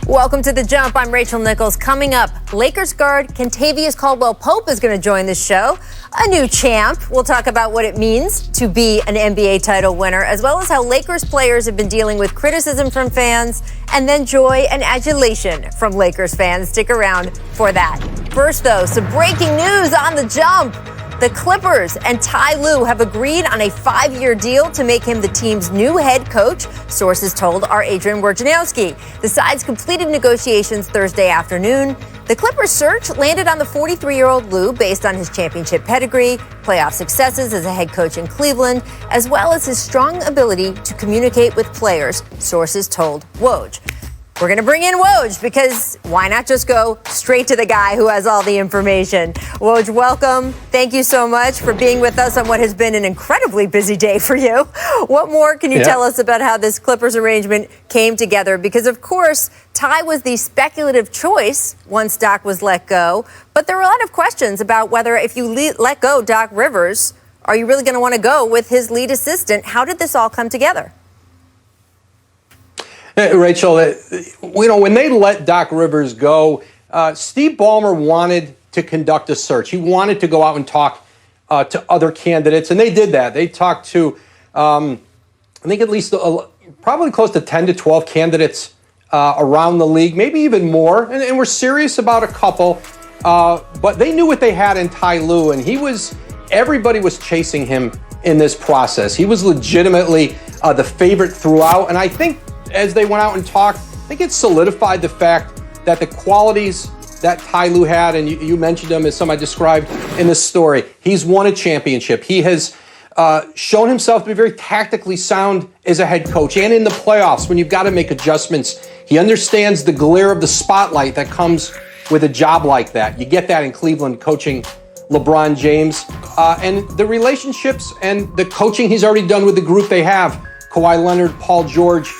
Welcome to The Jump. I'm Rachel Nichols. Coming up, Lakers guard Kentavious Caldwell-Pope is going to join the show. A new champ. We'll talk about what it means to be an NBA title winner, as well as how Lakers players have been dealing with criticism from fans and then joy and adulation from Lakers fans. Stick around for that. First, though, some breaking news on The Jump. The Clippers and Ty Lue have agreed on a 5-year deal to make him the team's new head coach, sources told our Adrian. The sides completed negotiations Thursday afternoon. The Clippers search landed on the 43-year-old Lue based on his championship pedigree, playoff successes as a head coach in Cleveland, as well as his strong ability to communicate with players, sources told Woj. We're going to bring in Woj because why not just go straight to the guy who has all the information? Woj, welcome. Thank you so much for being with us on what has been an incredibly busy day for you. What more can you tell us about how this Clippers arrangement came together? Because, of course, Ty was the speculative choice once Doc was let go. But there were a lot of questions about whether if you let go Doc Rivers, are you really going to want to go with his lead assistant? How did this all come together? Rachel, when they let Doc Rivers go, Steve Ballmer wanted to conduct a search. He wanted to go out and talk to other candidates, and they did that. They talked to, I think, at least probably close to 10 to 12 candidates around the league, maybe even more, and we're serious about a couple. But they knew what they had in Ty Lue, and everybody was chasing him in this process. He was legitimately the favorite throughout, and I think as they went out and talked, I think it solidified the fact that the qualities that Ty Lue had, and you mentioned him as some I described in this story, he's won a championship. He has shown himself to be very tactically sound as a head coach, and in the playoffs when you've got to make adjustments. He understands the glare of the spotlight that comes with a job like that. You get that in Cleveland coaching LeBron James, and the relationships and the coaching he's already done with the group they have, Kawhi Leonard, Paul George.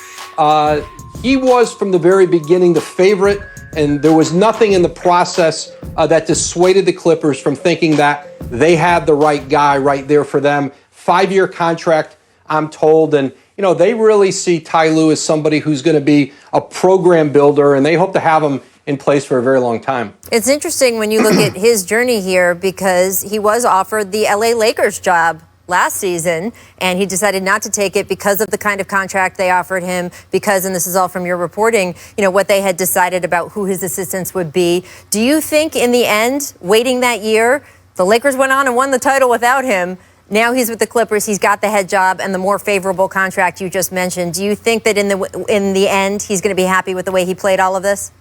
He was from the very beginning the favorite, and there was nothing in the process that dissuaded the Clippers from thinking that they had the right guy right there for them. 5-year contract, I'm told, and they really see Ty Lue as somebody who's going to be a program builder, and they hope to have him in place for a very long time. It's interesting when you look at his journey here because he was offered the LA Lakers job last season, and he decided not to take it because of the kind of contract they offered him, because, and this is all from your reporting, what they had decided about who his assistants would be. Do you think in the end, waiting that year, the Lakers went on and won the title without him? Now he's with the Clippers, he's got the head job and the more favorable contract you just mentioned. Do you think that in the end, he's going to be happy with the way he played all of this?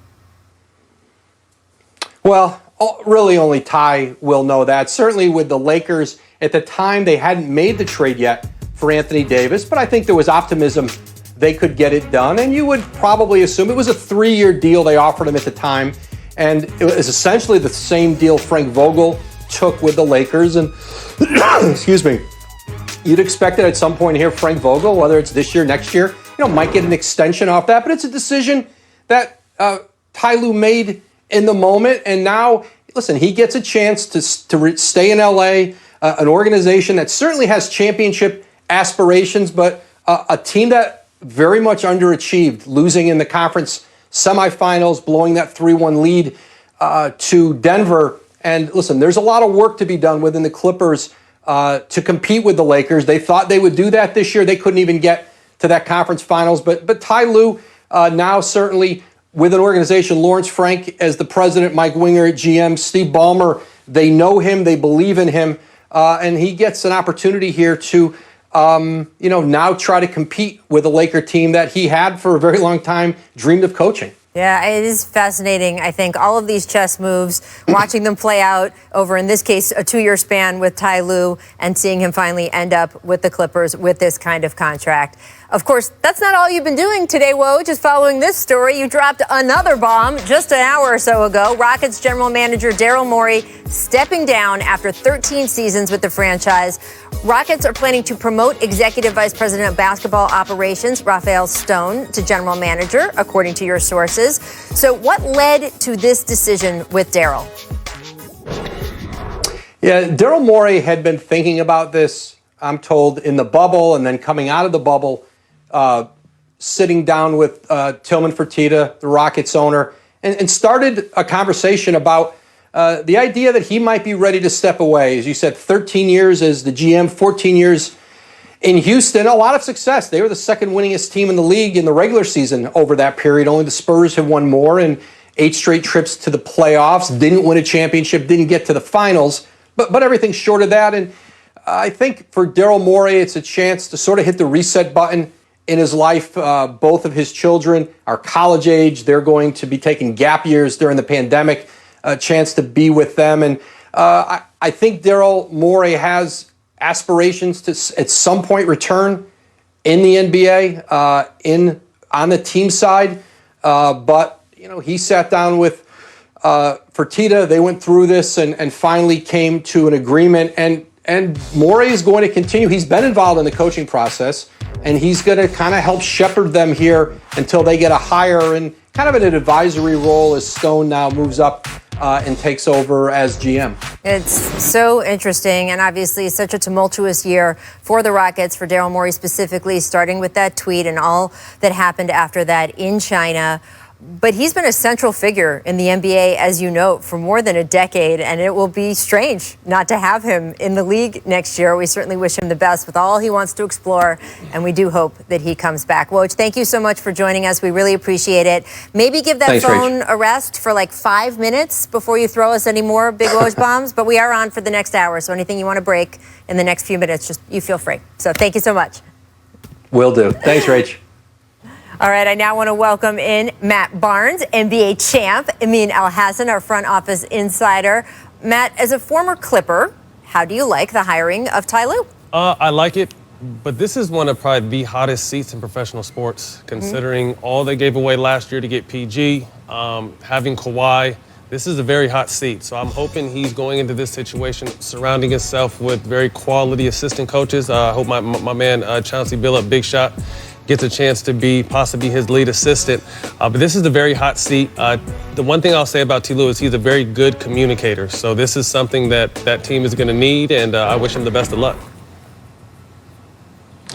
Well, really only Ty will know that. Certainly with the Lakers, at the time, they hadn't made the trade yet for Anthony Davis, but I think there was optimism they could get it done. And you would probably assume it was a 3-year deal they offered him at the time. And it was essentially the same deal Frank Vogel took with the Lakers. And excuse me, you'd expect that at some point here, Frank Vogel, whether it's this year, next year, might get an extension off that. But it's a decision that Ty Lue made in the moment. And now, listen, he gets a chance to stay in LA. An organization that certainly has championship aspirations, but a team that very much underachieved, losing in the conference semifinals, blowing that 3-1 lead to Denver. And listen, there's a lot of work to be done within the Clippers to compete with the Lakers. They thought they would do that this year. They couldn't even get to that conference finals. But Ty Lue now certainly with an organization, Lawrence Frank as the president, Mike Winger at GM, Steve Ballmer, they know him, they believe in him. And he gets an opportunity here to, now try to compete with a Laker team that he had for a very long time dreamed of coaching. Yeah, it is fascinating. I think all of these chess moves, watching them play out over, in this case, a 2-year span with Ty Lue and seeing him finally end up with the Clippers with this kind of contract. Of course, that's not all you've been doing today, Woj. Just following this story, you dropped another bomb just an hour or so ago. Rockets general manager Daryl Morey stepping down after 13 seasons with the franchise. Rockets are planning to promote Executive Vice President of Basketball Operations, Rafael Stone, to general manager, according to your sources. So what led to this decision with Daryl? Yeah, Daryl Morey had been thinking about this, I'm told, in the bubble and then coming out of the bubble. sitting down with Tillman Fertitta, the Rockets owner, and started a conversation about the idea that he might be ready to step away. As you said, 13 years as the GM, 14 years in Houston, a lot of success. They were the second winningest team in the league in the regular season over that period. Only the Spurs have won more, and 8 straight trips to the playoffs. Didn't win a championship, didn't get to the finals, but everything short of that. And I think for Daryl Morey, it's a chance to sort of hit the reset button in his life. Both of his children are college age. They're going to be taking gap years during the pandemic, a chance to be with them. And I think Daryl Morey has aspirations to at some point return in the NBA, on the team side. But he sat down with Fertitta. They went through this and finally came to an agreement. And Morey is going to continue. He's been involved in the coaching process, and he's going to kind of help shepherd them here until they get a hire and kind of in an advisory role as Stone now moves up and takes over as GM. It's so interesting, and obviously such a tumultuous year for the Rockets, for Daryl Morey specifically, starting with that tweet and all that happened after that in China. But he's been a central figure in the NBA, as you note, for more than a decade, and it will be strange not to have him in the league next year. We certainly wish him the best with all he wants to explore, and we do hope that he comes back. Woj, thank you so much for joining us. We really appreciate it. Maybe give that phone a rest for like 5 minutes before you throw us any more big Woj bombs, but we are on for the next hour, so anything you want to break in the next few minutes, just you feel free. So thank you so much. Will do. Thanks, Rach. All right, I now want to welcome in Matt Barnes, NBA champ, Amin Elhassan, our front office insider. Matt, as a former Clipper, how do you like the hiring of Ty Lue? I like it, but this is one of probably the hottest seats in professional sports, considering all they gave away last year to get PG, having Kawhi. This is a very hot seat, so I'm hoping he's going into this situation surrounding himself with very quality assistant coaches. I hope my man Chauncey Billups, big shot, gets a chance to be possibly his lead assistant. But this is a very hot seat. The one thing I'll say about T. Lue is he's a very good communicator. So this is something that team is going to need, and I wish him the best of luck.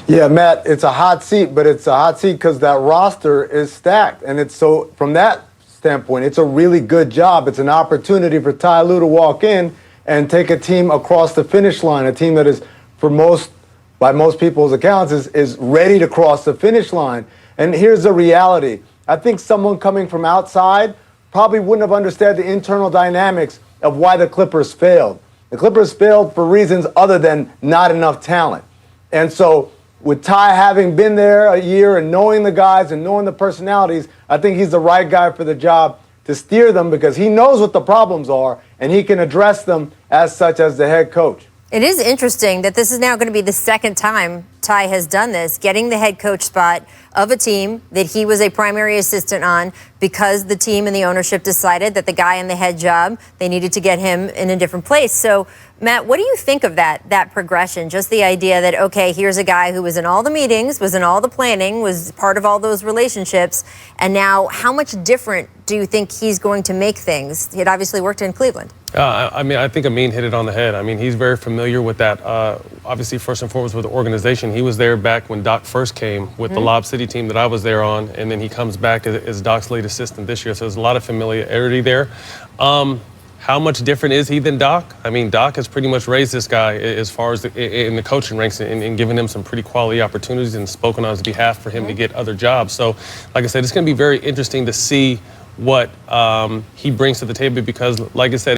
Yeah, Matt, it's a hot seat, but it's a hot seat because that roster is stacked. And it's so, from that standpoint, it's a really good job. It's an opportunity for Ty Lue to walk in and take a team across the finish line, a team that is, by most people's accounts, is ready to cross the finish line. And here's the reality. I think someone coming from outside probably wouldn't have understood the internal dynamics of why the Clippers failed. The Clippers failed for reasons other than not enough talent. And so with Ty having been there a year and knowing the guys and knowing the personalities, I think he's the right guy for the job to steer them because he knows what the problems are and he can address them as such as the head coach. It is interesting that this is now going to be the second time Ty has done this, getting the head coach spot of a team that he was a primary assistant on because the team and the ownership decided that the guy in the head job, they needed to get him in a different place. So, Matt, what do you think of that progression? Just the idea that, okay, here's a guy who was in all the meetings, was in all the planning, was part of all those relationships, and now how much different do you think he's going to make things? He had obviously worked in Cleveland. I think Amin hit it on the head. I mean, he's very familiar with that. Obviously, first and foremost with the organization. He was there back when Doc first came with the Lob City team that I was there on, and then he comes back as Doc's lead assistant this year. So there's a lot of familiarity there. How much different is he than Doc? I mean, Doc has pretty much raised this guy as far as in the coaching ranks and given him some pretty quality opportunities and spoken on his behalf for him to get other jobs. So, like I said, it's going to be very interesting to see what he brings to the table because, like I said,